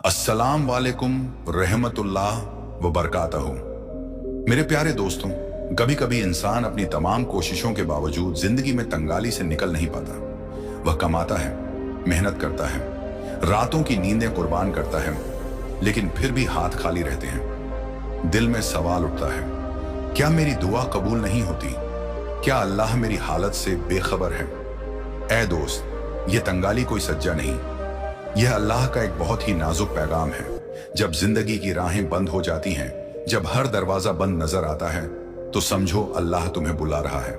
अस्सलाम वालेकुम रहमतुल्लाह व बरकातहू। मेरे प्यारे दोस्तों, कभी कभी इंसान अपनी तमाम कोशिशों के बावजूद जिंदगी में तंगाली से निकल नहीं पाता। वह कमाता है, मेहनत करता है, रातों की नींदें कुर्बान करता है, लेकिन फिर भी हाथ खाली रहते हैं। दिल में सवाल उठता है, क्या मेरी दुआ कबूल नहीं होती? क्या अल्लाह मेरी हालत से बेखबर है? ऐ दोस्त, ये तंगाली कोई सज्जा नहीं, यह अल्लाह का एक बहुत ही नाजुक पैगाम है। जब जिंदगी की राहें बंद हो जाती हैं, जब हर दरवाजा बंद नजर आता है, तो समझो अल्लाह तुम्हें बुला रहा है।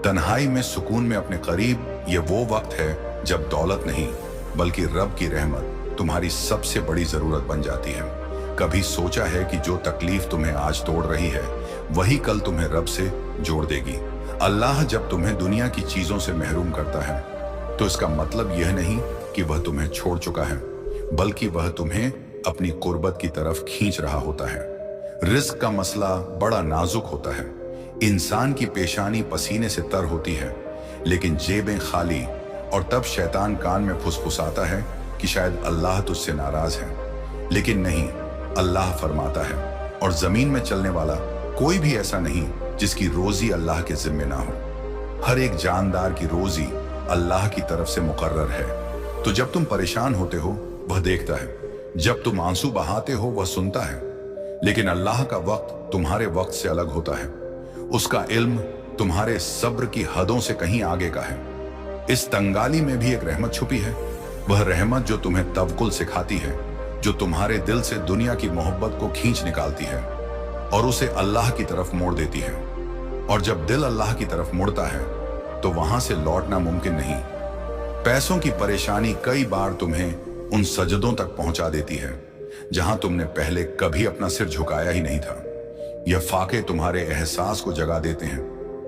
तन्हाई में सुकून में अपने करीब, ये वो वक्त है जब दौलत नहीं बल्कि रब की रहमत तुम्हारी सबसे बड़ी जरूरत बन जाती है। कभी सोचा है कि जो तकलीफ तुम्हें आज तोड़ रही है, वही कल तुम्हें रब से जोड़ देगी। अल्लाह जब तुम्हें दुनिया की चीजों से महरूम करता है, तो इसका मतलब यह नहीं कि वह तुम्हें छोड़ चुका है, बल्कि वह तुम्हें अपनी कुर्बत की तरफ खींच रहा होता है। रिस्क का मसला बड़ा नाजुक होता है। इंसान की पेशानी पसीने से तर होती है, लेकिन जेबें खाली, और तब शैतान कान में फुसफुसाता है कि शायद अल्लाह तुझसे नाराज है। लेकिन नहीं, अल्लाह फरमाता है, और जमीन में चलने वाला कोई भी ऐसा नहीं जिसकी रोजी अल्लाह के जिम्मे ना हो। हर एक जानदार की रोजी अल्लाह की तरफ से मुकर्रर है। तो जब तुम परेशान होते हो, वह देखता है, जब तुम आंसू बहाते हो, वह सुनता है। लेकिन अल्लाह का वक्त तुम्हारे वक्त से अलग होता है। उसका इल्म तुम्हारे सब्र की हदों से कहीं आगे का है। इस तंगाली में भी एक रहमत छुपी है। वह रहमत जो तुम्हें तवक्कुल सिखाती है, जो तुम्हारे दिल से दुनिया की मोहब्बत को खींच निकालती है और उसे अल्लाह की तरफ मोड़ देती है। और जब दिल अल्लाह की तरफ मुड़ता है, तो वहां से लौटना मुमकिन नहीं। पैसों की परेशानी कई बार तुम्हें उन सजदों तक पहुंचा देती है जहां तुमने पहले कभी अपना सिर झुकाया ही नहीं था। यह फाके तुम्हारे एहसास को जगा देते हैं,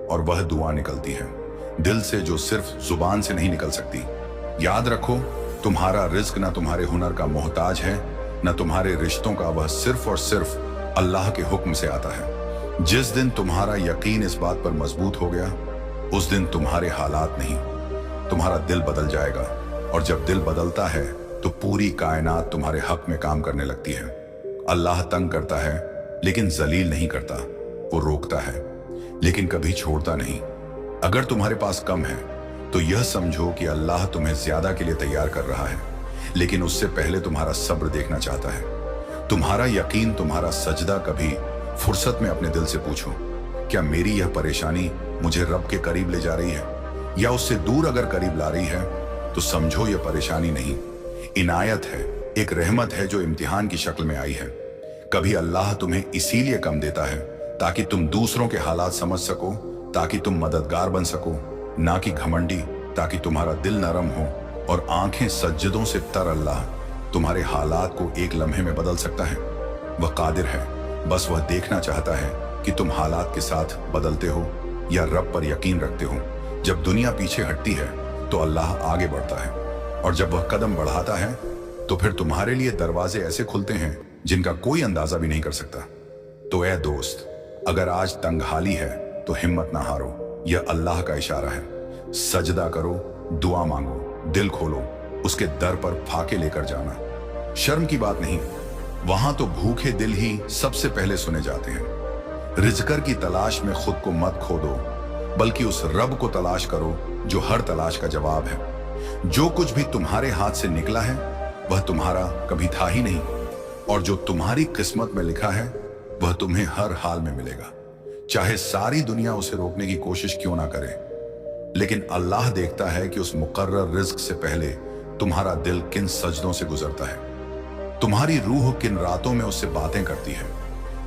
और वह दुआ निकलती है दिल से जो सिर्फ जुबान से नहीं निकल सकती। याद रखो, तुम्हारा रिज्क ना तुम्हारे हुनर का मोहताज है, न तुम्हारे रिश्तों का। वह सिर्फ और सिर्फ अल्लाह के हुक्म से आता है। जिस दिन तुम्हारा यकीन इस बात पर मजबूत हो गया, उस दिन तुम्हारे हालात नहीं, तुम्हारा दिल बदल जाएगा। और जब दिल बदलता है, तो पूरी कायनात तुम्हारे हक में काम करने लगती है। अल्लाह तंग करता है, लेकिन जलील नहीं करता। वो रोकता है, लेकिन कभी छोड़ता नहीं। अगर तुम्हारे पास कम है, तो यह समझो कि अल्लाह तुम्हें ज्यादा के लिए तैयार कर रहा है, लेकिन उससे पहले तुम्हारा सब्र देखना चाहता है। तुम्हारा यकीन, तुम्हारा सजदा। कभी फुर्सत में अपने दिल से पूछो, क्या मेरी यह परेशानी मुझे रब के करीब ले जा रही है, या उससे दूर? अगर करीब ला रही है, तो समझो यह परेशानी नहीं, इनायत है, एक रहमत है जो इम्तिहान की शक्ल में आई है। कभी अल्लाह तुम्हें इसीलिए कम देता है ताकि तुम दूसरों के हालात समझ सको, ताकि तुम मददगार बन सको, ना कि घमंडी, ताकि तुम्हारा दिल नरम हो और आंखें सज्जदों से तर। अल्लाह तुम्हारे हालात को एक लम्हे में बदल सकता है। वह कादिर है, बस वह देखना चाहता है कि तुम हालात के साथ बदलते हो या रब पर यकीन रखते हो। जब दुनिया पीछे हटती है, तो अल्लाह आगे बढ़ता है, और जब वह कदम बढ़ाता है, तो फिर तुम्हारे लिए दरवाजे ऐसे खुलते हैं जिनका कोई अंदाजा भी नहीं कर सकता। तो ऐ दोस्त, अगर आज तंगहाली है, तो हिम्मत ना हारो। यह अल्लाह का इशारा है। सजदा करो, दुआ मांगो, दिल खोलो, उसके दर पर फाके लेकर जाना। शर्म की बात नहीं, वहां तो भूखे दिल ही सबसे पहले सुने जाते हैं। रिज़्क़ की तलाश में खुद को मत खो दो, बल्कि उस रब को तलाश करो जो हर तलाश का जवाब है। जो कुछ भी तुम्हारे हाथ से निकला है, वह तुम्हारा कभी था ही नहीं, और जो तुम्हारी किस्मत में लिखा है, वह तुम्हें हर हाल में मिलेगा, चाहे सारी दुनिया उसे रोकने की कोशिश क्यों ना करे। लेकिन अल्लाह देखता है कि उस मुकर्रर रिज़्क़ से पहले तुम्हारा दिल किन सजदों से गुजरता है, तुम्हारी रूह किन रातों में उससे बातें करती है।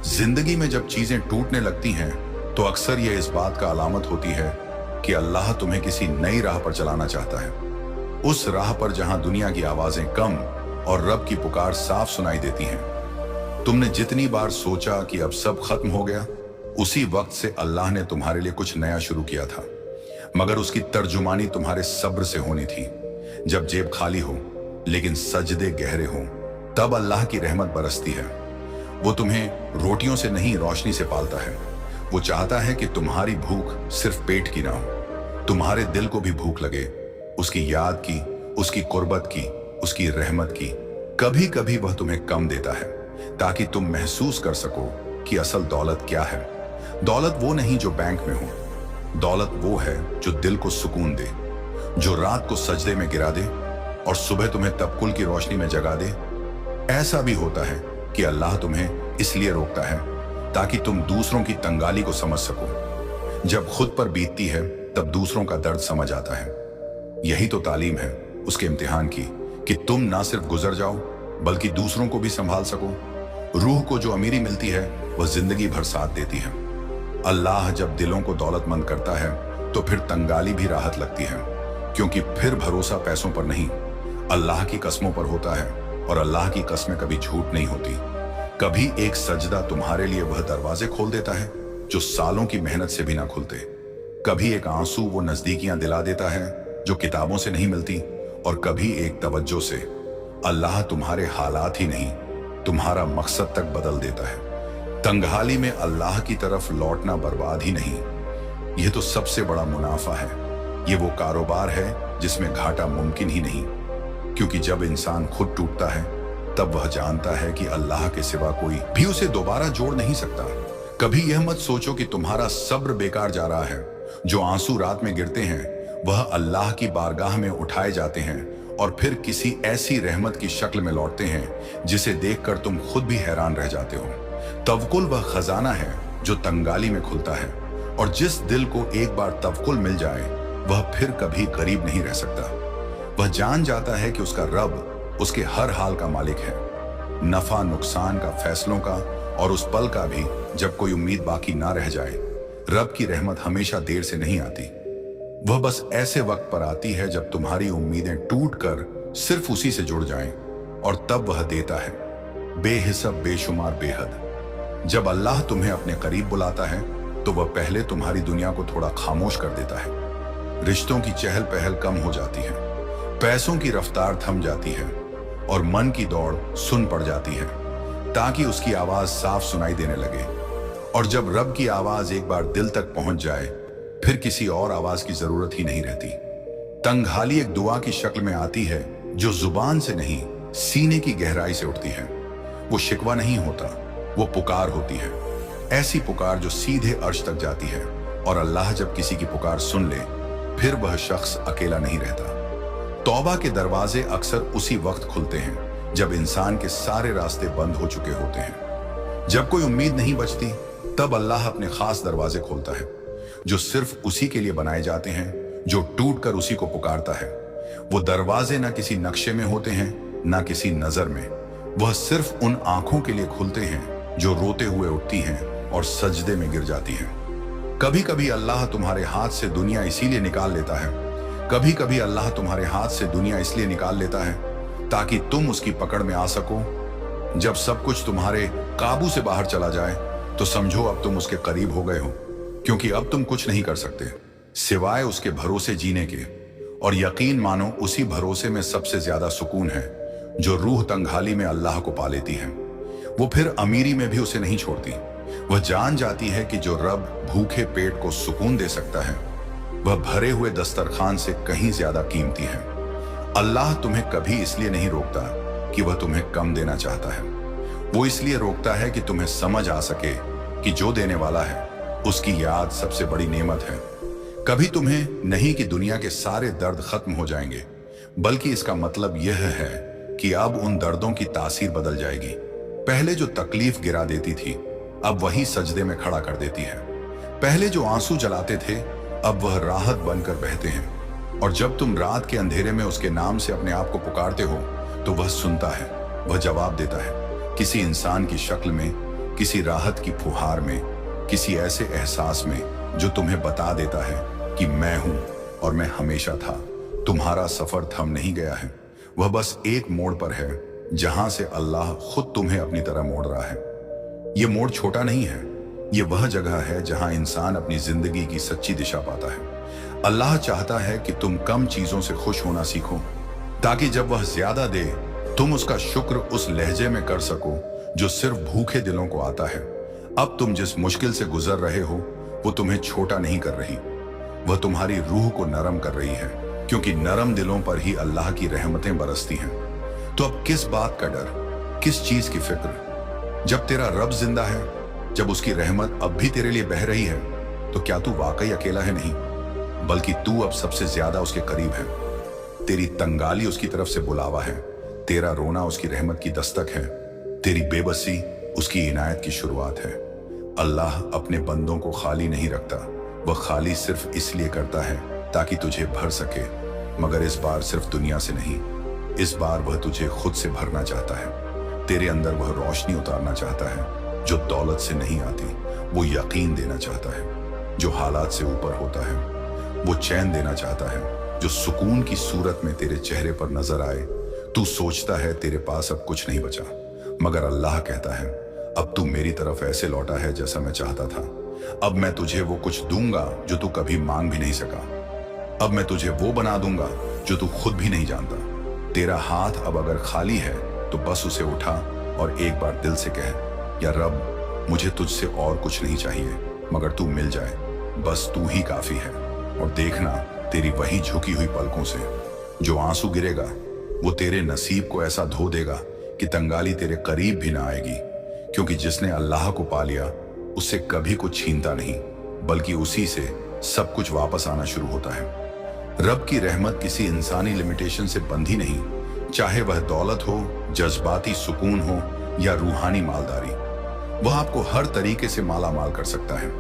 जिंदगी में जब चीजें टूटने लगती हैं, तो अक्सर यह इस बात का अलामत होती है कि अल्लाह तुम्हें किसी नई राह पर चलाना चाहता है। उस राह पर जहां दुनिया की आवाजें कम और रब की पुकार साफ सुनाई देती हैं। तुमने जितनी बार सोचा कि अब सब खत्म हो गया, उसी वक्त से अल्लाह ने तुम्हारे लिए कुछ नया शुरू किया था, मगर उसकी तर्जुमानी तुम्हारे सब्र से होनी थी। जब जेब खाली हो, लेकिन सजदे गहरे हों, तब अल्लाह की रहमत बरसती है। वो तुम्हें रोटियों से नहीं, रोशनी से पालता है। वो चाहता है कि तुम्हारी भूख सिर्फ पेट की ना हो, तुम्हारे दिल को भी भूख लगे, उसकी याद की, उसकी कुर्बत की, उसकी रहमत की। कभी कभी वह तुम्हें कम देता है ताकि तुम महसूस कर सको कि असल दौलत क्या है। दौलत वो नहीं जो बैंक में हो, दौलत वो है जो दिल को सुकून दे, जो रात को सजदे में गिरा दे और सुबह तुम्हें तबकुल की रोशनी में जगा दे। ऐसा भी होता है कि अल्लाह तुम्हें इसलिए रोकता है ताकि तुम दूसरों की तंगाली को समझ सको। जब खुद पर बीतती है तब दूसरों का दर्द समझ आता है। यही तो तालीम है उसके इम्तिहान की, कि तुम ना सिर्फ गुजर जाओ बल्कि दूसरों को भी संभाल सको। रूह को जो अमीरी मिलती है वह जिंदगी भर साथ देती है। अल्लाह जब दिलों को दौलतमंद करता है तो फिर तंगाली भी राहत लगती है, क्योंकि फिर भरोसा पैसों पर नहीं अल्लाह की कस्मों पर होता है, और अल्लाह की कस्में कभी झूठ नहीं होती। कभी एक सजदा तुम्हारे लिए वह दरवाजे खोल देता है जो सालों की मेहनत से भी ना खुलते। कभी एक आंसू वो नजदीकियां दिला देता है जो किताबों से नहीं मिलती, और कभी एक तवज्जो से अल्लाह तुम्हारे हालात ही नहीं तुम्हारा मकसद तक बदल देता है। तंगहाली में अल्लाह की तरफ लौटना बर्बाद ही नहीं, यह तो सबसे बड़ा मुनाफा है। ये वो कारोबार है जिसमें घाटा मुमकिन ही नहीं, क्योंकि जब इंसान खुद टूटता है तब वह जानता है कि अल्लाह के सिवा कोई भी उसे दोबारा जोड़ नहीं सकता। कभी यह मत सोचो कि तुम्हारा सब्र बेकार जा रहा है। जो आंसू रात में गिरते हैं वह अल्लाह की बारगाह में उठाए जाते हैं और फिर किसी ऐसी रहमत की शक्ल में लौटते हैं जिसे देखकर तुम खुद भी हैरान रह जाते हो। तवक्कुल वह खजाना है जो तंगाली में खुलता है, और जिस दिल को एक बार तवक्कुल मिल जाए वह फिर कभी गरीब नहीं रह सकता। वह जान जाता है कि उसका रब उसके हर हाल का मालिक है, नफा नुकसान का, फैसलों का, और उस पल का भी जब कोई उम्मीद बाकी ना रह जाए। रब की रहमत हमेशा देर से नहीं आती, वह बस ऐसे वक्त पर आती है जब तुम्हारी उम्मीदें टूटकर सिर्फ उसी से जुड़ जाएं, और तब वह देता है बेहिसाब बेशुमार बेहद। जब अल्लाह तुम्हें अपने करीब बुलाता है तो वह पहले तुम्हारी दुनिया को थोड़ा खामोश कर देता है। रिश्तों की चहल पहल कम हो जाती है, पैसों की रफ्तार थम जाती है, और मन की दौड़ सुन पड़ जाती है, ताकि उसकी आवाज साफ सुनाई देने लगे। और जब रब की आवाज एक बार दिल तक पहुंच जाए फिर किसी और आवाज की जरूरत ही नहीं रहती। तंगहाली एक दुआ की शक्ल में आती है जो जुबान से नहीं सीने की गहराई से उठती है। वो शिकवा नहीं होता, वो पुकार होती है, ऐसी पुकार जो सीधे अर्श तक जाती है। और अल्लाह जब किसी की पुकार सुन ले फिर वह शख्स अकेला नहीं रहता। तौबा के दरवाजे अक्सर उसी वक्त खुलते हैं जब इंसान के सारे रास्ते बंद हो चुके होते हैं। जब कोई उम्मीद नहीं बचती तब अल्लाह अपने खास दरवाजे खोलता है जो सिर्फ उसी के लिए बनाए जाते हैं, जो टूट कर उसी को पुकारता है। वो दरवाजे ना किसी नक्शे में होते हैं ना किसी नजर में, वह सिर्फ उन आंखों के लिए खुलते हैं जो रोते हुए उठती हैं और सजदे में गिर जाती हैं। कभी कभी अल्लाह तुम्हारे हाथ से दुनिया इसीलिए निकाल लेता है, कभी कभी अल्लाह तुम्हारे हाथ से दुनिया इसलिए निकाल लेता है ताकि तुम उसकी पकड़ में आ सको। जब सब कुछ तुम्हारे काबू से बाहर चला जाए तो समझो अब तुम उसके करीब हो गए हो, क्योंकि अब तुम कुछ नहीं कर सकते सिवाय उसके भरोसे जीने के। और यकीन मानो उसी भरोसे में सबसे ज्यादा सुकून है जो रूह तंगहाली में अल्लाह को पा लेती है। वो फिर अमीरी में भी उसे नहीं छोड़ती। वह जान जाती है कि जो रब भूखे पेट को सुकून दे सकता है वह भरे हुए दस्तरखान से कहीं ज्यादा कीमती है। अल्लाह तुम्हें कभी इसलिए नहीं रोकता कि वह तुम्हें कम देना चाहता है, वो इसलिए रोकता है कि तुम्हें समझ आ सके कि जो देने वाला है उसकी याद सबसे बड़ी नेमत है। कभी तुम्हें नहीं कि दुनिया के सारे दर्द खत्म हो जाएंगे, बल्कि इसका मतलब यह है कि अब उन दर्दों की तासीर बदल जाएगी। पहले जो तकलीफ गिरा देती थी अब वही सजदे में खड़ा कर देती है। पहले जो आंसू जलाते थे अब वह राहत बनकर बहते हैं। और जब तुम रात के अंधेरे में उसके नाम से अपने आप को पुकारते हो तो वह सुनता है, वह जवाब देता है, किसी इंसान की शक्ल में, किसी राहत की फुहार में, किसी ऐसे एहसास में जो तुम्हें बता देता है कि मैं हूं और मैं हमेशा था। तुम्हारा सफर थम नहीं गया है, वह बस एक मोड़ पर है जहां से अल्लाह खुद तुम्हें अपनी तरह मोड़ रहा है। ये मोड़ छोटा नहीं है, ये वह जगह है जहां इंसान अपनी जिंदगी की सच्ची दिशा पाता है। अल्लाह चाहता है कि तुम कम चीजों से खुश होना सीखो, ताकि जब वह ज्यादा दे तुम उसका शुक्र उस लहजे में कर सको जो सिर्फ भूखे दिलों को आता है। अब तुम जिस मुश्किल से गुजर रहे हो वो तुम्हें छोटा नहीं कर रही, वह तुम्हारी रूह को नरम कर रही है, क्योंकि नरम दिलों पर ही अल्लाह की रहमतें बरसती हैं। तो अब किस बात का डर, किस चीज की फिक्र? जब तेरा रब जिंदा है, जब उसकी रहमत अब भी तेरे लिए बह रही है, तो क्या तू वाकई अकेला है? नहीं, बल्कि तू अब सबसे ज्यादा उसके करीब है। तेरी तंगाली उसकी तरफ से बुलावा है, तेरा रोना उसकी रहमत की दस्तक है, तेरी बेबसी उसकी इनायत की शुरुआत है। अल्लाह अपने बंदों को खाली नहीं रखता, वह खाली सिर्फ इसलिए करता है ताकि तुझे भर सके, मगर इस बार सिर्फ दुनिया से नहीं, इस बार वह तुझे खुद से भरना चाहता है। तेरे अंदर वह रोशनी उतारना चाहता है जो दौलत से नहीं आती। वो यकीन देना चाहता है जो हालात से ऊपर होता है। वो चैन देना चाहता है जो सुकून की सूरत में तेरे चेहरे पर नजर आए। तू सोचता है तेरे पास अब कुछ नहीं बचा, मगर अल्लाह कहता है अब तू मेरी तरफ ऐसे लौटा है जैसा मैं चाहता था। अब मैं तुझे वो कुछ दूंगा जो तू कभी मांग भी नहीं सका। अब मैं तुझे वो बना दूंगा जो तू खुद भी नहीं जानता। तेरा हाथ अब अगर खाली है तो बस उसे उठा और एक बार दिल से कह, या रब, मुझे तुझसे और कुछ नहीं चाहिए मगर तू मिल जाए, बस तू ही काफी है। और देखना तेरी वही झुकी हुई पलकों से जो आंसू गिरेगा वो तेरे नसीब को ऐसा धो देगा कि तंगाली तेरे करीब भी ना आएगी। क्योंकि जिसने अल्लाह को पा लिया उससे कभी कुछ छीनता नहीं, बल्कि उसी से सब कुछ वापस आना शुरू होता है। रब की रहमत किसी इंसानी लिमिटेशन से बंधी नहीं, चाहे वह दौलत हो, जज्बाती सुकून हो या रूहानी मालदारी। वह आपको हर तरीके से माला माल कर सकता है।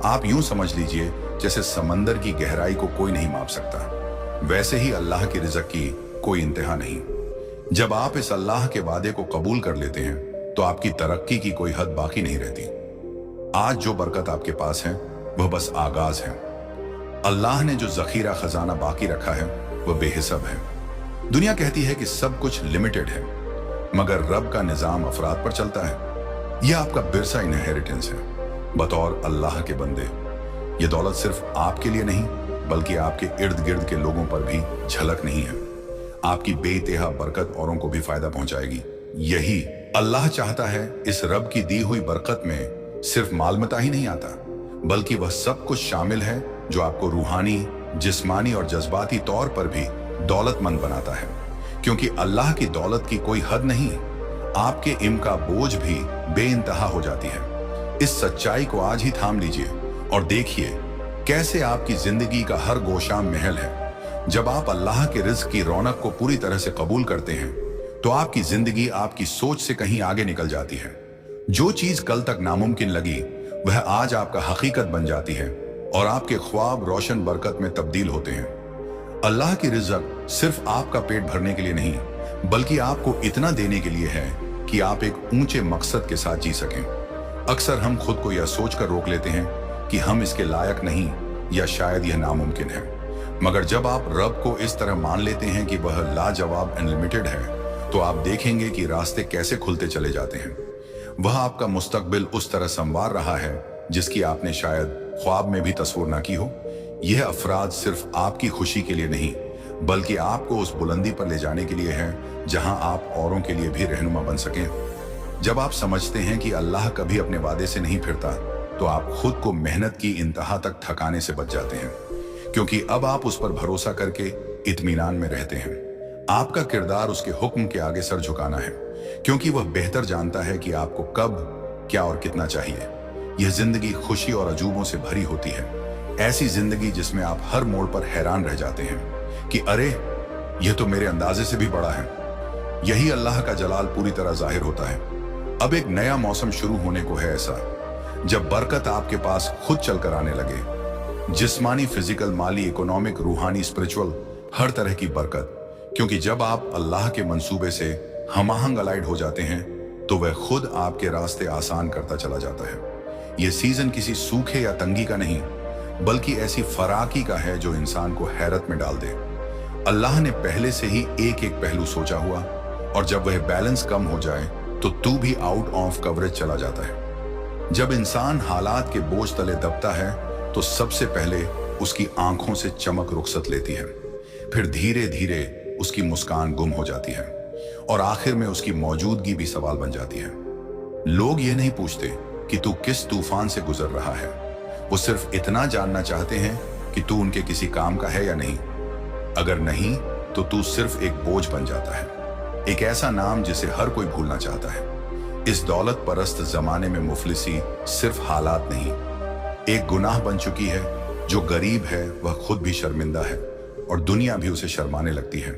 आप यूं समझ लीजिए जैसे समंदर की गहराई को कोई नहीं माप सकता, वैसे ही अल्लाह की रिज़्क़ की कोई इंतहा नहीं। जब आप इस अल्लाह के वादे को कबूल कर लेते हैं तो आपकी तरक्की की कोई हद बाकी नहीं रहती। आज जो बरकत आपके पास है वह बस आगाज है। अल्लाह ने जो जखीरा खजाना बाकी रखा है वह बेहिसाब है। दुनिया कहती है कि सब कुछ लिमिटेड है, मगर रब का निजाम अफराद पर चलता है। यह आपका विरसा इनहेरिटेंस है बतौर अल्लाह के बंदे। यह दौलत सिर्फ आपके लिए नहीं बल्कि आपके इर्द गिर्द के लोगों पर भी झलक नहीं है। आपकी बेइंतहा बरकत औरों को भी फायदा पहुंचाएगी। यही अल्लाह चाहता है। इस रब की दी हुई बरकत में सिर्फ मालमता ही नहीं आता, बल्कि वह सब कुछ शामिल है जो आपको रूहानी, जिस्मानी और जज्बाती तौर पर भी दौलतमंद बनाता है। क्योंकि अल्लाह की दौलत की कोई हद नहीं, आपके इल्म का बोझ भी बेइंतहा हो जाती है। इस सच्चाई को आज ही थाम लीजिए और देखिए कैसे आपकी जिंदगी का हर गोशा महल है। जब आप अल्लाह के रिज़्क़ की रौनक को पूरी तरह से कबूल करते हैं तो आपकी जिंदगी आपकी सोच से कहीं आगे निकल जाती है। जो चीज कल तक नामुमकिन लगी वह आज आपका हकीकत बन जाती है और आपके ख्वाब रोशन बरकत में तब्दील होते हैं। अल्लाह की रिज़्क़ सिर्फ आपका पेट भरने के लिए नहीं, बल्कि आपको इतना देने के लिए है कि आप एक ऊंचे मकसद के साथ जी सकें। अक्सर हम खुद को यह सोचकर रोक लेते हैं कि हम इसके लायक नहीं या शायद यह नामुमकिन है, मगर जब आप रब को इस तरह मान लेते हैं कि वह लाजवाब अनलिमिटेड है तो आप देखेंगे कि रास्ते कैसे खुलते चले जाते हैं। वह आपका मुस्तकबिल उस तरह संवार रहा है जिसकी आपने शायद ख्वाब में भी तस्वीर ना की हो। यह अफराद सिर्फ आपकी खुशी के लिए नहीं बल्कि आपको उस बुलंदी पर ले जाने के लिए है जहां आप औरों के लिए भी रहनुमा बन सकें। जब आप समझते हैं कि अल्लाह कभी अपने वादे से नहीं फिरता तो आप खुद को मेहनत की इंतहा तक थकाने से बच जाते हैं, क्योंकि अब आप उस पर भरोसा करके इत्मीनान में रहते हैं। आपका किरदार उसके हुक्म के आगे सर झुकाना है, क्योंकि वह बेहतर जानता है कि आपको कब, क्या और कितना चाहिए। यह जिंदगी खुशी और अजूबों से भरी होती है, ऐसी जिंदगी जिसमें आप हर मोड़ पर हैरान रह जाते हैं कि अरे यह तो मेरे अंदाजे से भी बड़ा है। यही अल्लाह का जलाल पूरी तरह जाहिर होता है। अब एक नया मौसम शुरू होने को है ऐसा, जब बरकत आपके पास खुद चलकर आने लगे। जिस्मानी, फिजिकल, माली, इकोनॉमिक, रूहानी, स्पिरिचुअल, हर तरह की बरकत। क्योंकि जब आप अल्लाह के मंसूबे से हमाहंग अलाइड हो जाते हैं तो वह खुद आपके रास्ते आसान करता चला जाता है। यह सीजन किसी सूखे या तंगी का नहीं बल्कि ऐसी फराकी का है जो इंसान को हैरत में डाल दे। अल्लाह ने पहले से ही एक एक पहलू सोचा हुआ, और जब वह बैलेंस कम हो जाए तो तू भी आउट ऑफ कवरेज चला जाता है। जब इंसान हालात के बोझ तले दबता है तो सबसे पहले उसकी आंखों से चमक रुखसत लेती है, फिर धीरे धीरे उसकी मुस्कान गुम हो जाती है और आखिर में उसकी मौजूदगी भी सवाल बन जाती है। लोग ये नहीं पूछते कि तू किस तूफान से गुजर रहा है, वो सिर्फ इतना जानना चाहते हैं कि तू उनके किसी काम का है या नहीं। अगर नहीं तो तू सिर्फ एक बोझ बन जाता है। एक ऐसा नाम जिसे हर कोई भूलना चाहता है। इस दौलत परस्त जमाने में मुफलिसी सिर्फ हालात नहीं, एक गुनाह बन चुकी है। जो गरीब है वह खुद भी शर्मिंदा है और दुनिया भी उसे शर्माने लगती है।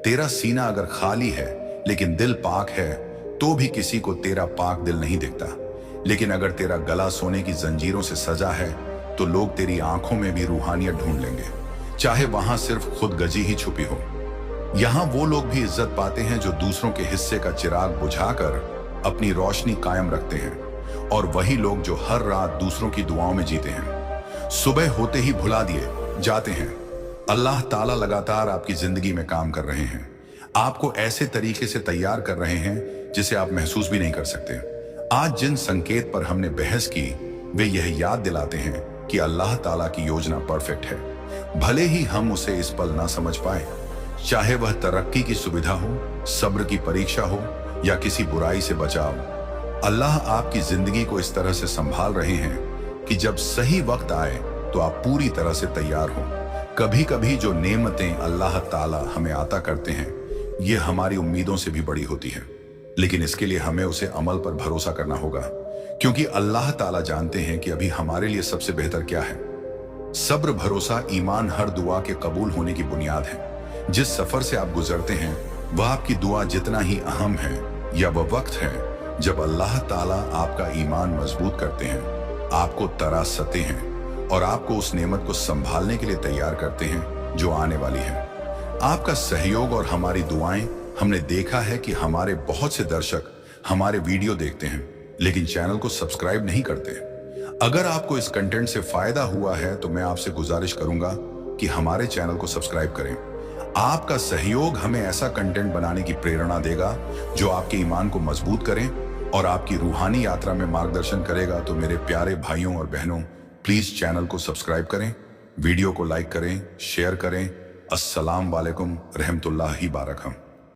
तेरा सीना अगर खाली है लेकिन दिल पाक है तो भी किसी को तेरा पाक दिल नहीं दिखता। लेकिन अगर तेरा गला सोने की जंजीरों से सजा है तो लोग तेरी आंखों में भी रूहानियत ढूंढ लेंगे, चाहे वहां सिर्फ खुद गजी ही छुपी हो। यहाँ वो लोग भी इज्जत पाते हैं जो दूसरों के हिस्से का चिराग बुझाकर अपनी रोशनी कायम रखते हैं, और वही लोग जो हर रात दूसरों की दुआओं में जीते हैं, सुबह होते ही भुला दिए जाते हैं। अल्लाह ताला लगातार आपकी जिंदगी में काम कर रहे हैं, आपको ऐसे तरीके से तैयार कर रहे हैं जिसे आप महसूस भी नहीं कर सकते। आज जिन संकेत पर हमने बहस की वे यह याद दिलाते हैं कि अल्लाह ताला की योजना परफेक्ट है, भले ही हम उसे इस पल ना समझ पाए। चाहे वह तरक्की की सुविधा हो, सब्र की परीक्षा हो या किसी बुराई से बचाव, अल्लाह आपकी जिंदगी को इस तरह से संभाल रहे हैं कि जब सही वक्त आए तो आप पूरी तरह से तैयार हो। कभी कभी जो नेमतें अल्लाह ताला हमें अता करते हैं ये हमारी उम्मीदों से भी बड़ी होती है, लेकिन इसके लिए हमें उसे अमल पर भरोसा करना होगा, क्योंकि अल्लाह ताला जानते हैं कि अभी हमारे लिए सबसे बेहतर क्या है। सब्र, भरोसा, ईमान हर दुआ के कबूल होने की बुनियाद है। जिस सफर से आप गुजरते हैं वह आपकी दुआ जितना ही अहम है, या वह वक्त है जब अल्लाह ताला आपका ईमान मजबूत करते हैं, आपको तरासते हैं और आपको उस नेमत को संभालने के लिए तैयार करते हैं जो आने वाली है। आपका सहयोग और हमारी दुआएं, हमने देखा है कि हमारे बहुत से दर्शक हमारे वीडियो देखते हैं लेकिन चैनल को सब्सक्राइब नहीं करते। अगर आपको इस कंटेंट से फायदा हुआ है तो मैं आपसे गुजारिश करूंगा कि हमारे चैनल को सब्सक्राइब करें। आपका सहयोग हमें ऐसा कंटेंट बनाने की प्रेरणा देगा जो आपके ईमान को मजबूत करें और आपकी रूहानी यात्रा में मार्गदर्शन करेगा। तो मेरे प्यारे भाइयों और बहनों, प्लीज चैनल को सब्सक्राइब करें, वीडियो को लाइक करें, शेयर करें। अस्सलाम वालेकुम रहमतुल्लाहि बारकातहू।